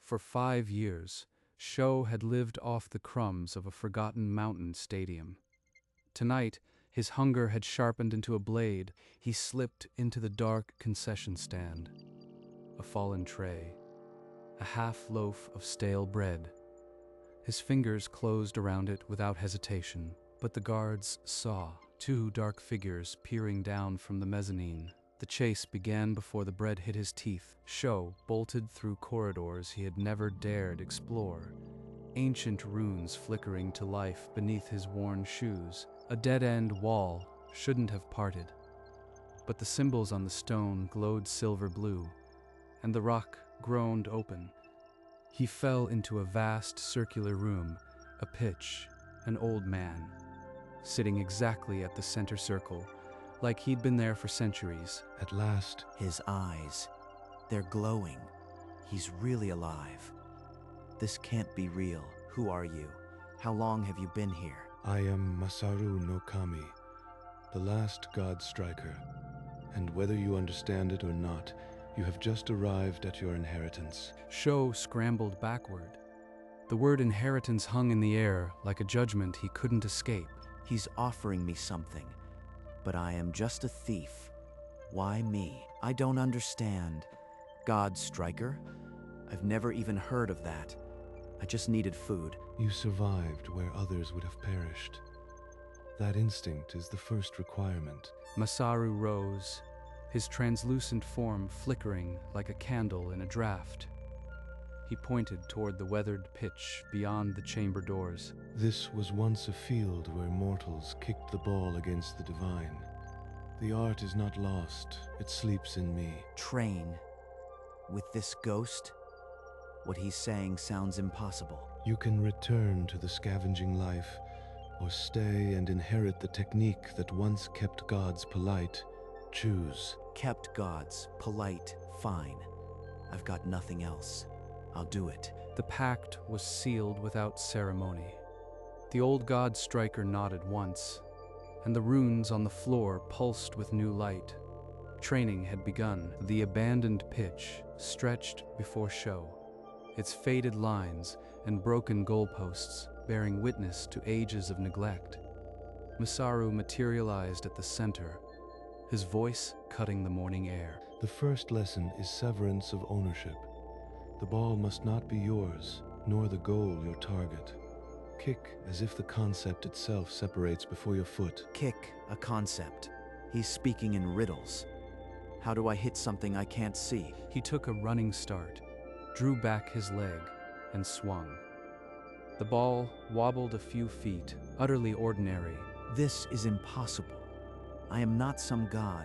For 5 years, Sho had lived off the crumbs of a forgotten mountain stadium. Tonight, his hunger had sharpened into a blade. He slipped into the dark concession stand. A fallen tray, a half loaf of stale bread. His fingers closed around it without hesitation, but the guards saw two dark figures peering down from the mezzanine. The chase began before the bread hit his teeth. Sho bolted through corridors he had never dared explore, ancient runes flickering to life beneath his worn shoes. A dead-end wall shouldn't have parted, but the symbols on the stone glowed silver blue, and the rock groaned open. He fell into a vast circular room, a pitch, an old man, sitting exactly at the center circle, like he'd been there for centuries. At last, His eyes, they're glowing. He's really alive. This can't be real. Who are you? How long have you been here? I am Masaru no Kami, the last god striker, and whether you understand it or not, you have just arrived at your inheritance. Sho scrambled backward. The word inheritance hung in the air like a judgment he couldn't escape. He's offering me something, but I am just a thief. Why me? I don't understand. God striker? I've never even heard of that. I just needed food. You survived where others would have perished. That instinct is the first requirement. Masaru rose, his translucent form flickering like a candle in a draught. He pointed toward the weathered pitch beyond the chamber doors. This was once a field where mortals kicked the ball against the divine. The art is not lost, it sleeps in me. Train with this ghost? What he's saying sounds impossible. You can return to the scavenging life, or stay and inherit the technique that once kept gods polite. Choose. Kept gods polite, fine. I've got nothing else. I'll do it. The pact was sealed without ceremony. The old god striker nodded once, and the runes on the floor pulsed with new light. Training had begun. The abandoned pitch stretched before Sho, its faded lines and broken goalposts bearing witness to ages of neglect. Masaru materialized at the center, his voice cutting the morning air. The first lesson is severance of ownership. The ball must not be yours, nor the goal your target. Kick as if the concept itself separates before your foot. Kick a concept. He's speaking in riddles. How do I hit something I can't see? He took a running start, drew back his leg, and swung. The ball wobbled a few feet, utterly ordinary. This is impossible. I am not some god.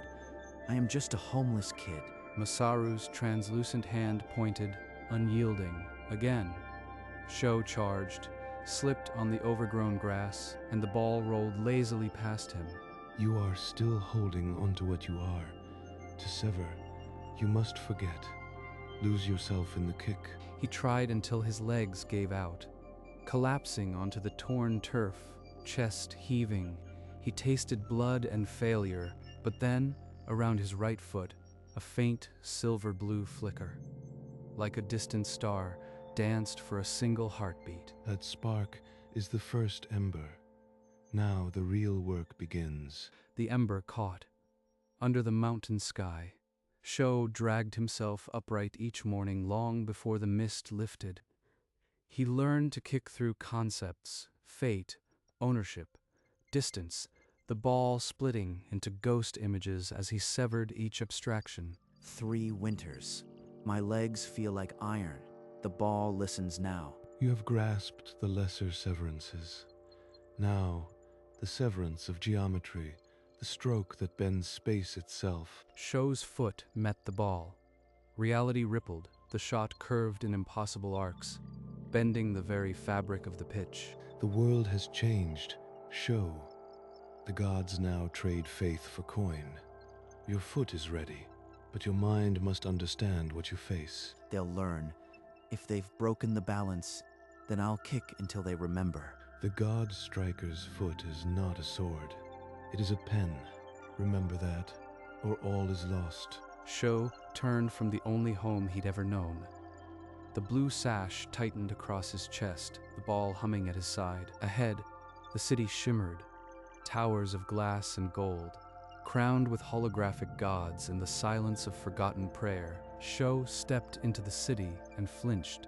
I am just a homeless kid. Masaru's translucent hand pointed, unyielding, again. Sho charged, slipped on the overgrown grass, and the ball rolled lazily past him. You are still holding onto what you are. To sever, you must forget. Lose yourself in the kick. He tried until his legs gave out. Collapsing onto the torn turf, chest heaving, he tasted blood and failure, but then, around his right foot, a faint silver blue flicker, like a distant star, danced for a single heartbeat. That spark is the first ember. Now the real work begins. The ember caught. Under the mountain sky, Sho dragged himself upright each morning long before the mist lifted. He learned to kick through concepts, fate, ownership, distance, the ball splitting into ghost images as he severed each abstraction. 3 winters. My legs feel like iron. The ball listens now. You have grasped the lesser severances. Now, the severance of geometry, the stroke that bends space itself. Sho's foot met the ball. Reality rippled, the shot curved in impossible arcs, bending the very fabric of the pitch. The world has changed. Sho. The gods now trade faith for coin. Your foot is ready, but your mind must understand what you face. They'll learn. If they've broken the balance, then I'll kick until they remember. The god striker's foot is not a sword. It is a pen. Remember that, or all is lost. Sho turned from the only home he'd ever known. The blue sash tightened across his chest, the ball humming at his side. Ahead, the city shimmered, towers of glass and gold, crowned with holographic gods and the silence of forgotten prayer. Sho stepped into the city and flinched.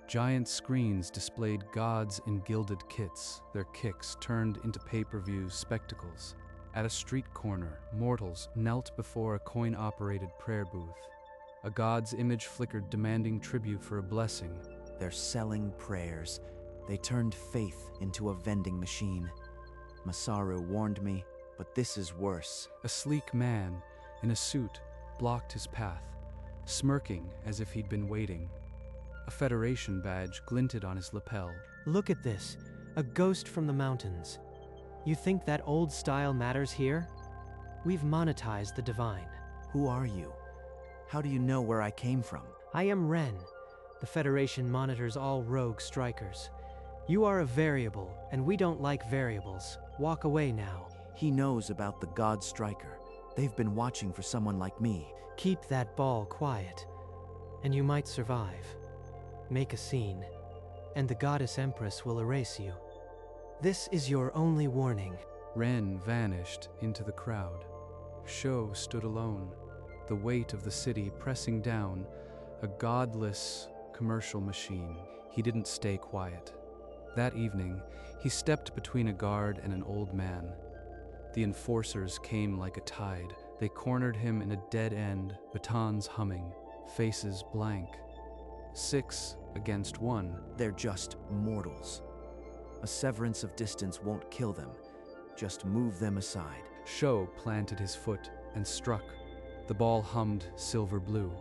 Giant screens displayed gods in gilded kits, their kicks turned into pay-per-view spectacles. At a street corner, mortals knelt before a coin-operated prayer booth. A god's image flickered, demanding tribute for a blessing. They're selling prayers. They turned faith into a vending machine. Masaru warned me, but this is worse. A sleek man in a suit blocked his path, smirking as if he'd been waiting. A Federation badge glinted on his lapel. Look at this, a ghost from the mountains. You think that old style matters here? We've monetized the divine. Who are you? How do you know where I came from? I am Ren. The Federation monitors all rogue strikers. You are a variable, and we don't like variables. Walk away now. He knows about the God Striker. They've been watching for someone like me. Keep that ball quiet, and you might survive. Make a scene, and the Goddess Empress will erase you. This is your only warning. Ren vanished into the crowd. Sho stood alone, the weight of the city pressing down, a godless commercial machine. He didn't stay quiet. That evening, he stepped between a guard and an old man. The enforcers came like a tide. They cornered him in a dead end, batons humming, faces blank. 6 against 1. They're just mortals. A severance of distance won't kill them. Just move them aside. Sho planted his foot and struck. The ball hummed silver blue,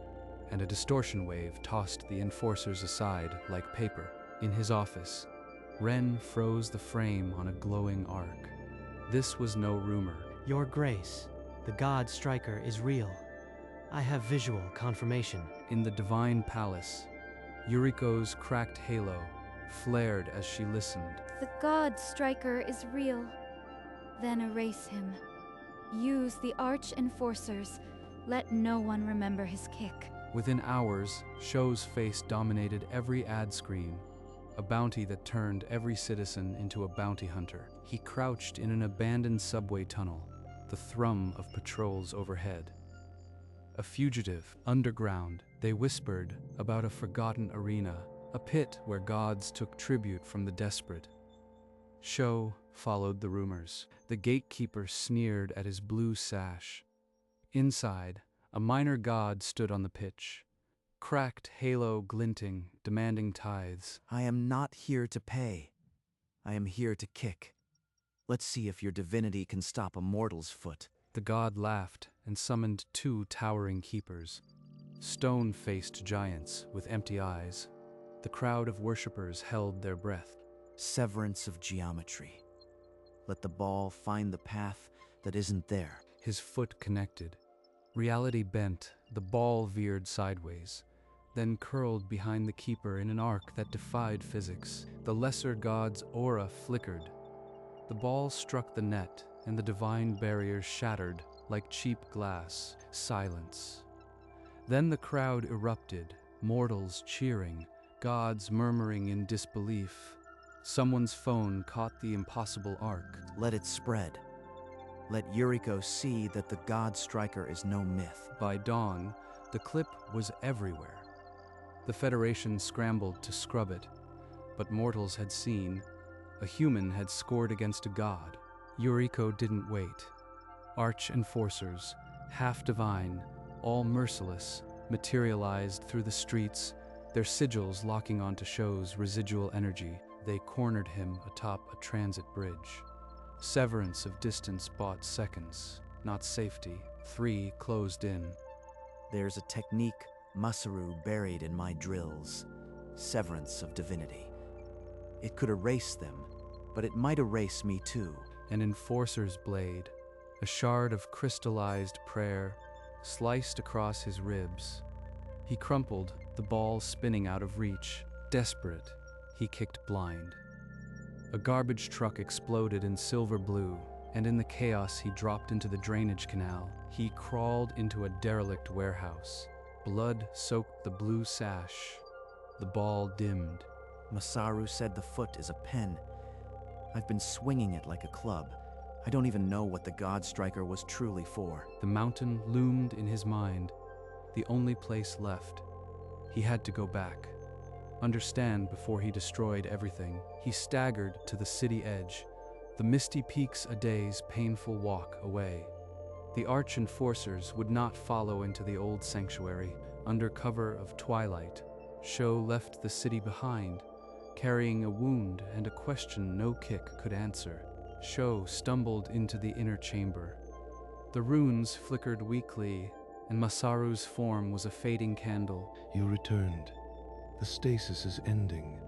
and a distortion wave tossed the enforcers aside like paper. In his office, Ren froze the frame on a glowing arc. This was no rumor. Your Grace, the God Striker is real. I have visual confirmation. In the Divine Palace, Yuriko's cracked halo flared as she listened. The God Striker is real. Then erase him. Use the Arch Enforcers. Let no one remember his kick. Within hours, Sho's face dominated every ad screen, a bounty that turned every citizen into a bounty hunter. He crouched in an abandoned subway tunnel, the thrum of patrols overhead. A fugitive, underground, they whispered about a forgotten arena, a pit where gods took tribute from the desperate. Sho followed the rumors. The gatekeeper sneered at his blue sash. Inside, a minor god stood on the pitch, cracked halo glinting, demanding tithes. I am not here to pay. I am here to kick. Let's see if your divinity can stop a mortal's foot. The god laughed and summoned 2 towering keepers, stone-faced giants with empty eyes. The crowd of worshippers held their breath. Severance of geometry. Let the ball find the path that isn't there. His foot connected. Reality bent, the ball veered sideways, then curled behind the keeper in an arc that defied physics. The lesser god's aura flickered. The ball struck the net, and the divine barrier shattered like cheap glass. Silence. Then the crowd erupted, mortals cheering, gods murmuring in disbelief. Someone's phone caught the impossible arc. Let it spread. Let Yuriko see that the God Striker is no myth. By dawn, the clip was everywhere. The Federation scrambled to scrub it, but mortals had seen. A human had scored against a god. Yuriko didn't wait. Arch Enforcers, half divine, all merciless, materialized through the streets, their sigils locking onto Sho's residual energy. They cornered him atop a transit bridge. Severance of distance bought seconds, not safety. 3 closed in. There's a technique, Masaru, buried in my drills. Severance of divinity. It could erase them, but it might erase me too. An enforcer's blade, a shard of crystallized prayer, sliced across his ribs. He crumpled, the ball spinning out of reach. Desperate, he kicked blind. A garbage truck exploded in silver blue, and in the chaos he dropped into the drainage canal. He crawled into a derelict warehouse. Blood soaked the blue sash. The ball dimmed. Masaru said the foot is a pen. I've been swinging it like a club. I don't even know what the God Striker was truly for. The mountain loomed in his mind, the only place left. He had to go back. Understand before he destroyed everything. He staggered to the city edge, the misty peaks a day's painful walk away. The arch enforcers would not follow into the old sanctuary. Under cover of twilight, Sho left the city behind, carrying a wound and a question no kick could answer. Sho stumbled into the inner chamber. The runes flickered weakly, and Masaru's form was a fading candle. You returned. The stasis is ending.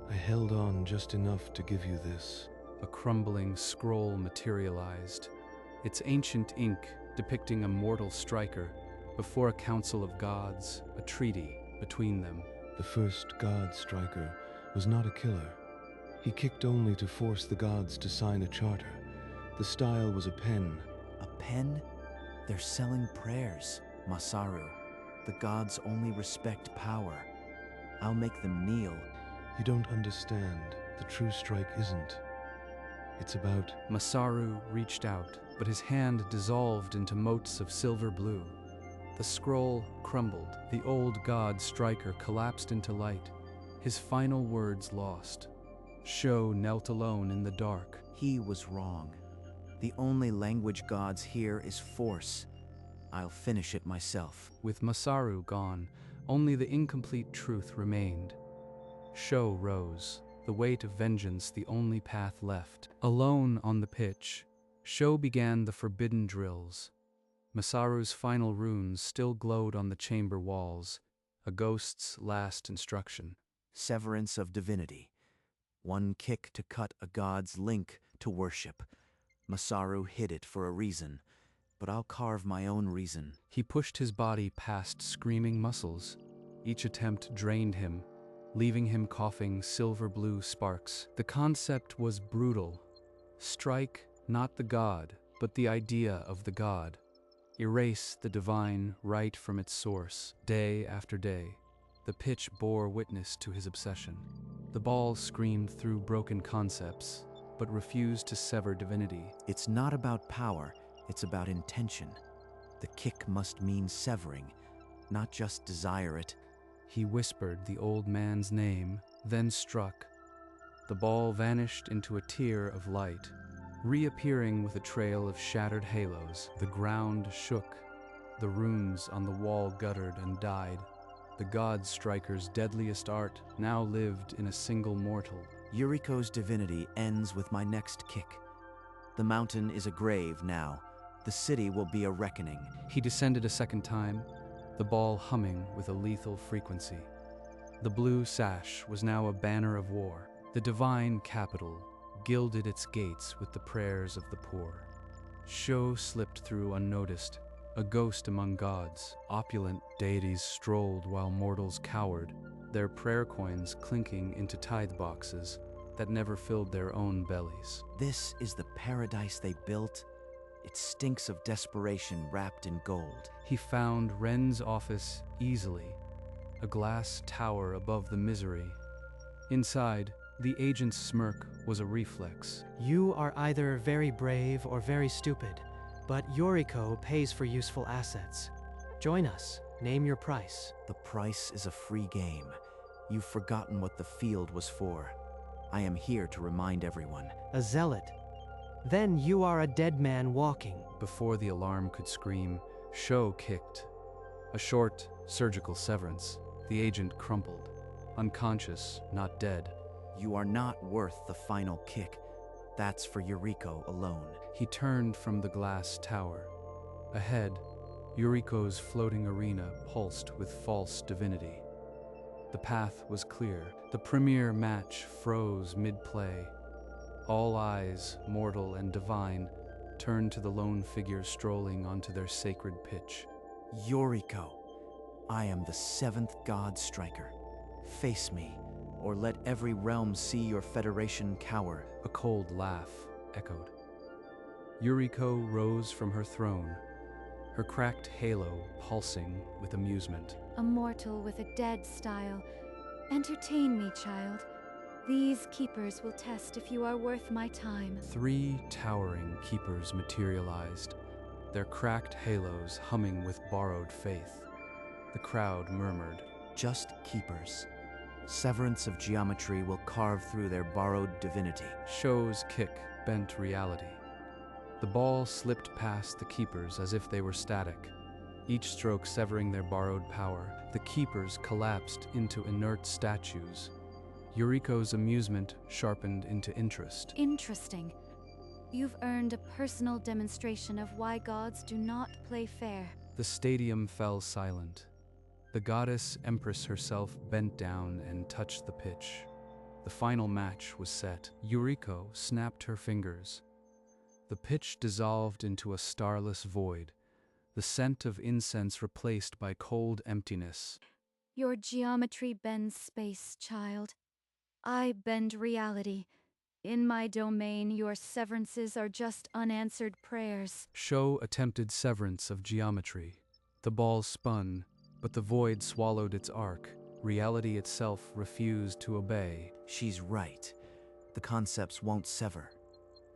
I held on just enough to give you this. A crumbling scroll materialized, its ancient ink depicting a mortal striker before a council of gods, a treaty between them. The first God Striker was not a killer. He kicked only to force the gods to sign a charter. The style was a pen. A pen? They're selling prayers, Masaru. The gods only respect power. I'll make them kneel. You don't understand. The true strike isn't. It's about... Masaru reached out, but his hand dissolved into motes of silver blue. The scroll crumbled. The old God Striker collapsed into light, his final words lost. Sho knelt alone in the dark. He was wrong. The only language gods hear is force. I'll finish it myself. With Masaru gone, only the incomplete truth remained. Sho rose, the weight of vengeance the only path left. Alone on the pitch, Sho began the forbidden drills. Masaru's final runes still glowed on the chamber walls, a ghost's last instruction. Severance of divinity. One kick to cut a god's link to worship. Masaru hid it for a reason, but I'll carve my own reason. He pushed his body past screaming muscles. Each attempt drained him, leaving him coughing silver blue sparks. The concept was brutal. Strike not the god, but the idea of the god. Erase the divine right from its source. Day after day, the pitch bore witness to his obsession. The ball screamed through broken concepts, but refused to sever divinity. It's not about power, it's about intention. The kick must mean severing, not just desire it. He whispered the old man's name, then struck. The ball vanished into a tear of light, reappearing with a trail of shattered halos. The ground shook. The runes on the wall guttered and died. The God Striker's deadliest art now lived in a single mortal. Yuriko's divinity ends with my next kick. The mountain is a grave now. The city will be a reckoning. He descended a second time, the ball humming with a lethal frequency. The blue sash was now a banner of war. The divine capital gilded its gates with the prayers of the poor. Sho slipped through unnoticed, a ghost among gods. Opulent deities strolled while mortals cowered, their prayer coins clinking into tithe boxes that never filled their own bellies. This is the paradise they built. It stinks of desperation wrapped in gold. He found Ren's office easily, a glass tower above the misery. Inside, the agent's smirk was a reflex. You are either very brave or very stupid, but Yuriko pays for useful assets. Join us. Name your price. The price is a free game. You've forgotten what the field was for. I am here to remind everyone. A zealot. Then you are a dead man walking. Before the alarm could scream, Sho kicked. A short, surgical severance. The agent crumpled, unconscious, not dead. You are not worth the final kick. That's for Yuriko alone. He turned from the glass tower. Ahead, Yuriko's floating arena pulsed with false divinity. The path was clear. The premier match froze mid-play. All eyes, mortal and divine, turned to the lone figure strolling onto their sacred pitch. Yuriko, I am the seventh God Striker. Face me, or let every realm see your federation cower. A cold laugh echoed. Yuriko rose from her throne, her cracked halo pulsing with amusement. A mortal with a dead style, Entertain me, child. These keepers will test if you are worth my time. 3 towering keepers materialized, their cracked halos humming with borrowed faith. The crowd murmured. Just keepers. Severance of geometry will carve through their borrowed divinity. Show's kick bent reality. The ball slipped past the keepers as if they were static, each stroke severing their borrowed power. The keepers collapsed into inert statues. Yuriko's amusement sharpened into interest. Interesting. You've earned a personal demonstration of why gods do not play fair. The stadium fell silent. The goddess Empress herself bent down and touched the pitch. The final match was set. Yuriko snapped her fingers. The pitch dissolved into a starless void, the scent of incense replaced by cold emptiness. Your geometry bends space, child. I bend reality. In my domain, your severances are just unanswered prayers. Sho attempted severance of geometry. The ball spun, but the void swallowed its arc. Reality itself refused to obey. She's right. The concepts won't sever.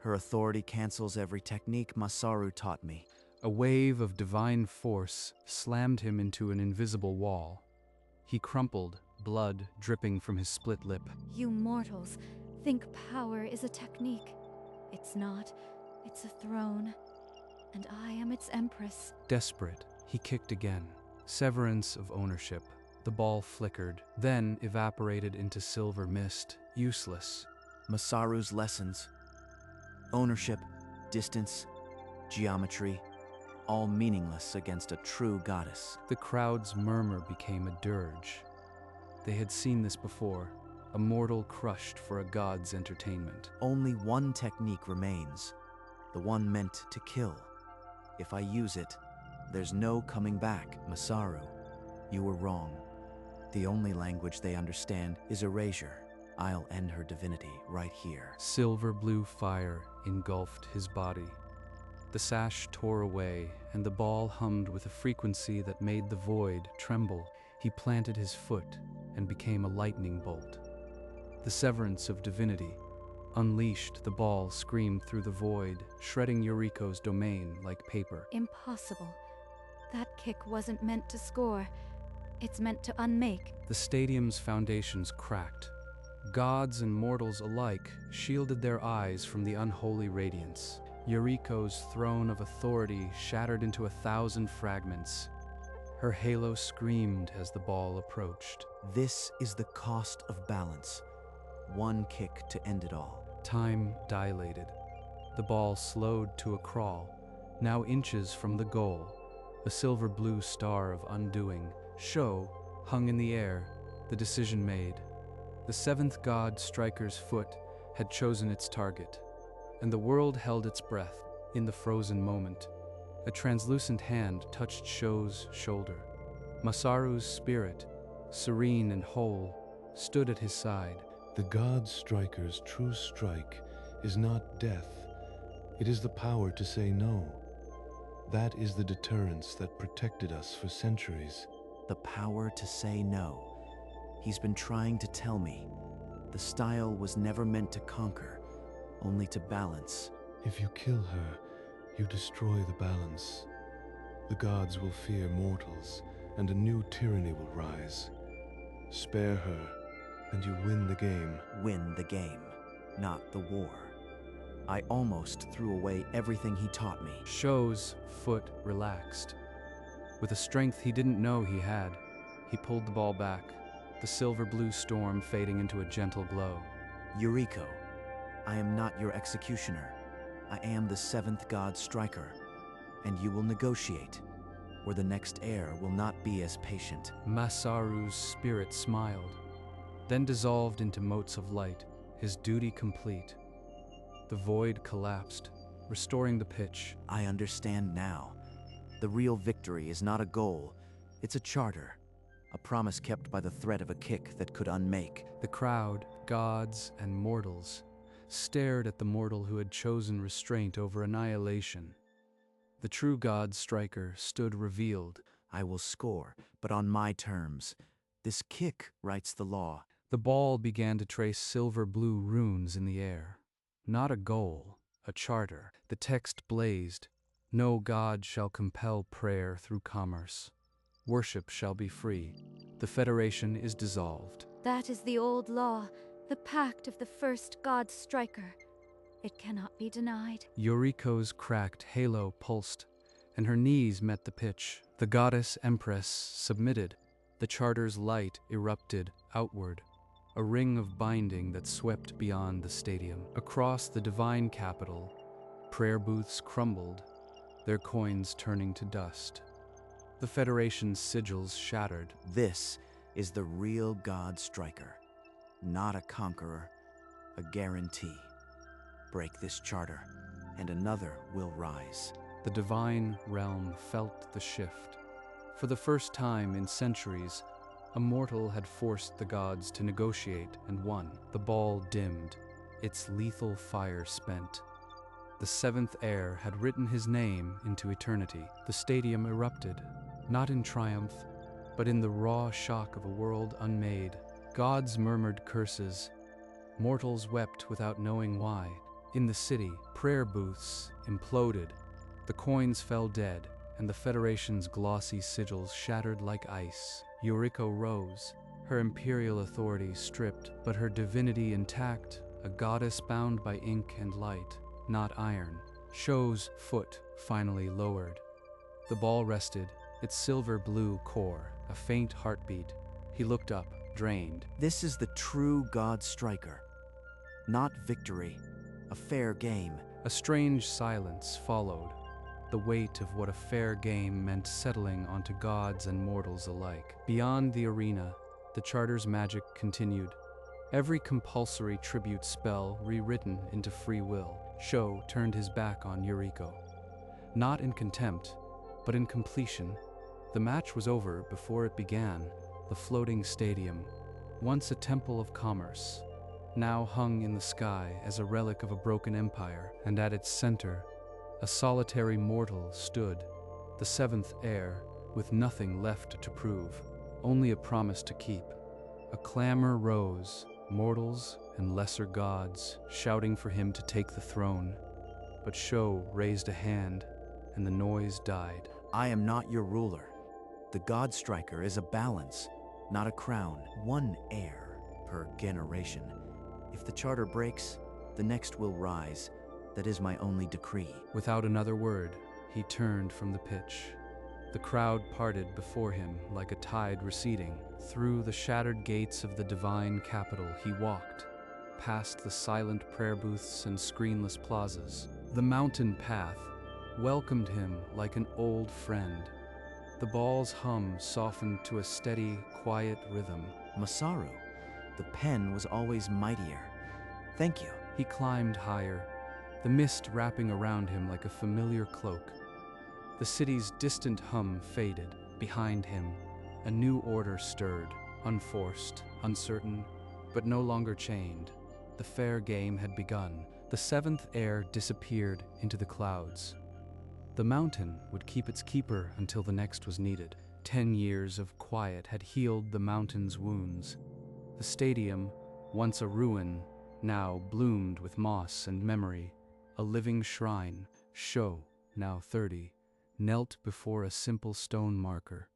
Her authority cancels every technique Masaru taught me. A wave of divine force slammed him into an invisible wall. He crumpled, blood dripping from his split lip. You mortals think power is a technique. It's not. It's a throne. And I am its empress. Desperate, he kicked again. Severance of ownership. The ball flickered, then evaporated into silver mist. Useless. Masaru's lessons. Ownership, distance, geometry, all meaningless against a true goddess. The crowd's murmur became a dirge. They had seen this before, a mortal crushed for a god's entertainment. Only one technique remains, the one meant to kill. If I use it, there's no coming back. Masaru, you were wrong. The only language they understand is erasure. I'll end her divinity right here. Silver blue fire engulfed his body. The sash tore away, and the ball hummed with a frequency that made the void tremble. He planted his foot and became a lightning bolt. The severance of divinity. Unleashed, the ball screamed through the void, shredding Yuriko's domain like paper. Impossible. That kick wasn't meant to score. It's meant to unmake. The stadium's foundations cracked. Gods and mortals alike shielded their eyes from the unholy radiance. Yuriko's throne of authority shattered into 1,000 fragments. Her halo screamed as the ball approached. This is the cost of balance. One kick to end it all. Time dilated. The ball slowed to a crawl, now inches from the goal. A silver blue star of undoing. Sho hung in the air, the decision made. The 7th god striker's foot had chosen its target, and the world held its breath in the frozen moment. A translucent hand touched Sho's shoulder. Masaru's spirit, serene and whole, stood at his side. The god striker's true strike is not death. It is the power to say no. That is the deterrence that protected us for centuries. The power to say no. He's been trying to tell me. The style was never meant to conquer, only to balance. If you kill her, you destroy the balance. The gods will fear mortals, and a new tyranny will rise. Spare her, and you win the game. Win the game, not the war. I almost threw away everything he taught me. Sho's foot relaxed. With a strength he didn't know he had, he pulled the ball back, the silver blue storm fading into a gentle glow. Yuriko, I am not your executioner. I am the 7th god striker, and you will negotiate, or the next heir will not be as patient. Masaru's spirit smiled, then dissolved into motes of light, his duty complete. The void collapsed, restoring the pitch. I understand now. The real victory is not a goal, it's a charter, a promise kept by the threat of a kick that could unmake. The crowd, gods and mortals, stared at the mortal who had chosen restraint over annihilation. The true god striker stood revealed. I will score, but on my terms. This kick writes the law. The ball began to trace silver-blue runes in the air. Not a goal, a charter. The text blazed, "No god shall compel prayer through commerce. Worship shall be free. The Federation is dissolved." That is the old law, the pact of the first god striker. It cannot be denied. Yuriko's cracked halo pulsed, and her knees met the pitch. The goddess empress submitted. The charter's light erupted outward, a ring of binding that swept beyond the stadium. Across the divine capital, prayer booths crumbled, their coins turning to dust. The Federation's sigils shattered. This is the real god striker. Not a conqueror, a guarantee. Break this charter, and another will rise. The divine realm felt the shift. For the first time in centuries, a mortal had forced the gods to negotiate and won. The ball dimmed, its lethal fire spent. The seventh heir had written his name into eternity. The stadium erupted, not in triumph, but in the raw shock of a world unmade. Gods murmured curses. Mortals wept without knowing why. In the city, prayer booths imploded. The coins fell dead, and the Federation's glossy sigils shattered like ice. Yuriko rose, her imperial authority stripped, but her divinity intact, a goddess bound by ink and light, not iron. Sho's foot finally lowered. The ball rested, its silver-blue core, a faint heartbeat. He looked up, drained. This is the true god striker. Not victory, a fair game. A strange silence followed, the weight of what a fair game meant settling onto gods and mortals alike. Beyond the arena, the charter's magic continued. Every compulsory tribute spell rewritten into free will. Sho turned his back on Yuriko. Not in contempt, but in completion. The match was over before it began. The floating stadium, once a temple of commerce, now hung in the sky as a relic of a broken empire, and at its center, a solitary mortal stood, the seventh heir, with nothing left to prove, only a promise to keep. A clamor rose, mortals and lesser gods shouting for him to take the throne. But Sho raised a hand, and the noise died. I am not your ruler. The god striker is a balance, not a crown. One heir per generation. If the charter breaks, the next will rise. That is my only decree. Without another word, he turned from the pitch. The crowd parted before him like a tide receding. Through the shattered gates of the divine capital he walked, past the silent prayer booths and screenless plazas. The mountain path welcomed him like an old friend. The ball's hum softened to a steady, quiet rhythm. Masaru, the pen was always mightier. Thank you. He climbed higher, the mist wrapping around him like a familiar cloak. The city's distant hum faded. Behind him, a new order stirred, unforced, uncertain, but no longer chained. The fair game had begun. The seventh heir disappeared into the clouds. The mountain would keep its keeper until the next was needed. 10 years of quiet had healed the mountain's wounds. The stadium, once a ruin, now bloomed with moss and memory. A living shrine, Sho, now 30, knelt before a simple stone marker.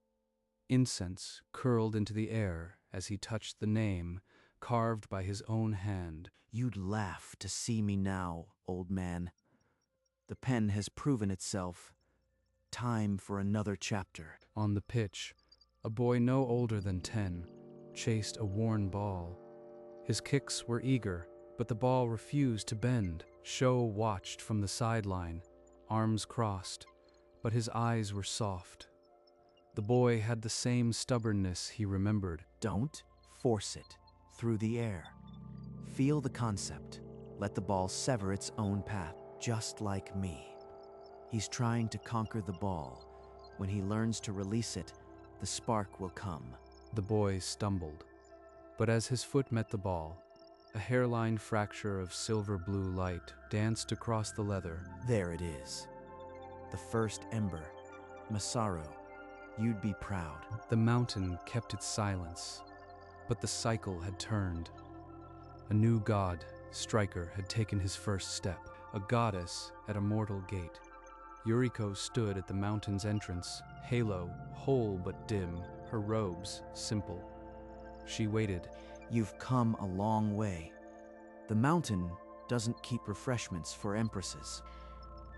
Incense curled into the air as he touched the name, carved by his own hand. You'd laugh to see me now, old man. The pen has proven itself. Time for another chapter. On the pitch, a boy no older than 10 chased a worn ball. His kicks were eager, but the ball refused to bend. Sho watched from the sideline, arms crossed, but his eyes were soft. The boy had the same stubbornness he remembered. Don't force it through the air. Feel the concept. Let the ball sever its own path, just like me. He's trying to conquer the ball. When he learns to release it, the spark will come. The boy stumbled, but as his foot met the ball, a hairline fracture of silver-blue light danced across the leather. There it is. The first ember. Masaru, you'd be proud. The mountain kept its silence, but the cycle had turned. A new god, Striker, had taken his first step, a goddess at a mortal gate. Yuriko stood at the mountain's entrance, halo whole but dim, her robes simple. She waited. You've come a long way. The mountain doesn't keep refreshments for empresses.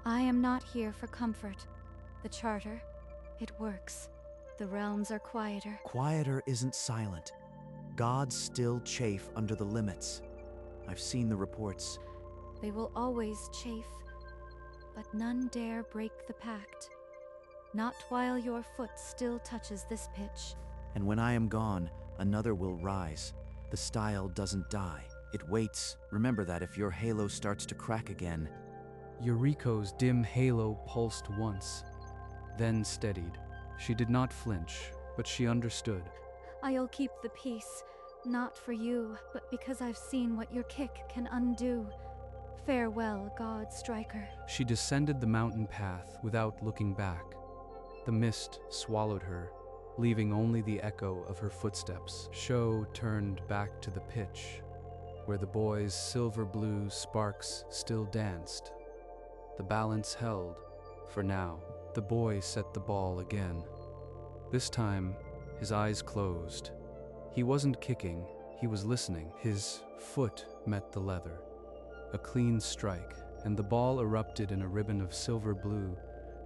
I am not here for comfort. The charter, it works. The realms are quieter. Quieter isn't silent. Gods still chafe under the limits. I've seen the reports. They will always chafe, but none dare break the pact. Not while your foot still touches this pitch. And when I am gone, another will rise. The style doesn't die. It waits. Remember that if your halo starts to crack again. Yuriko's dim halo pulsed once, then steadied. She did not flinch, but she understood. I'll keep the peace, not for you, but because I've seen what your kick can undo. Farewell, God Striker. She descended the mountain path without looking back. The mist swallowed her, leaving only the echo of her footsteps. Sho turned back to the pitch, where the boys' silver-blue sparks still danced. The balance held, for now. The boy set the ball again. This time, his eyes closed. He wasn't kicking, he was listening. His foot met the leather. A clean strike, and the ball erupted in a ribbon of silver blue,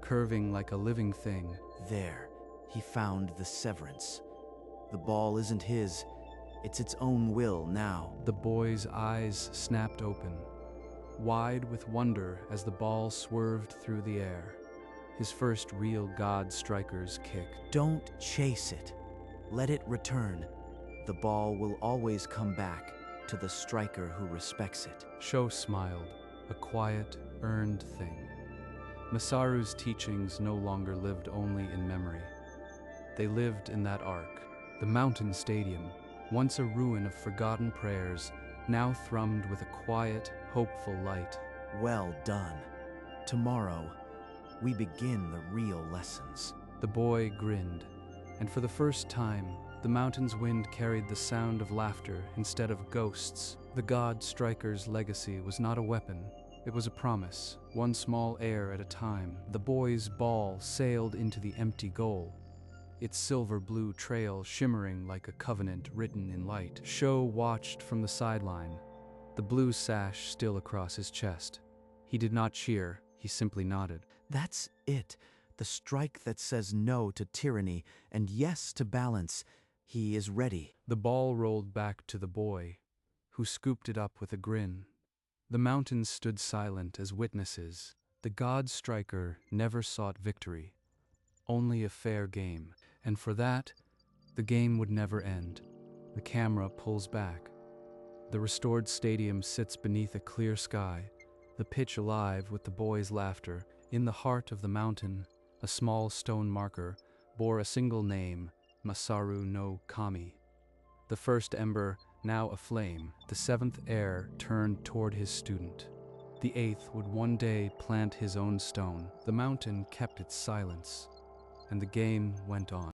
curving like a living thing. There, he found the severance. The ball isn't his, it's its own will now. The boy's eyes snapped open, wide with wonder as the ball swerved through the air. His first real God Striker's kick. Don't chase it. Let it return. The ball will always come back to the striker who respects it. Sho smiled, a quiet, earned thing. Masaru's teachings no longer lived only in memory. They lived in that arc. The mountain stadium, once a ruin of forgotten prayers, now thrummed with a quiet, hopeful light. Well done. Tomorrow, we begin the real lessons. The boy grinned, and for the first time, the mountain's wind carried the sound of laughter instead of ghosts. The God Striker's legacy was not a weapon, it was a promise, one small air at a time. The boy's ball sailed into the empty goal, its silver-blue trail shimmering like a covenant written in light. Sho watched from the sideline, the blue sash still across his chest. He did not cheer, he simply nodded. That's it. The strike that says no to tyranny and yes to balance. He is ready. The ball rolled back to the boy, who scooped it up with a grin. The mountains stood silent as witnesses. The God Striker never sought victory, only a fair game. And for that, the game would never end. The camera pulls back. The restored stadium sits beneath a clear sky, the pitch alive with the boys' laughter. In the heart of the mountain, a small stone marker bore a single name, Masaru no Kami. The first ember, now aflame, the seventh heir turned toward his student. The eighth would one day plant his own stone. The mountain kept its silence, and the game went on.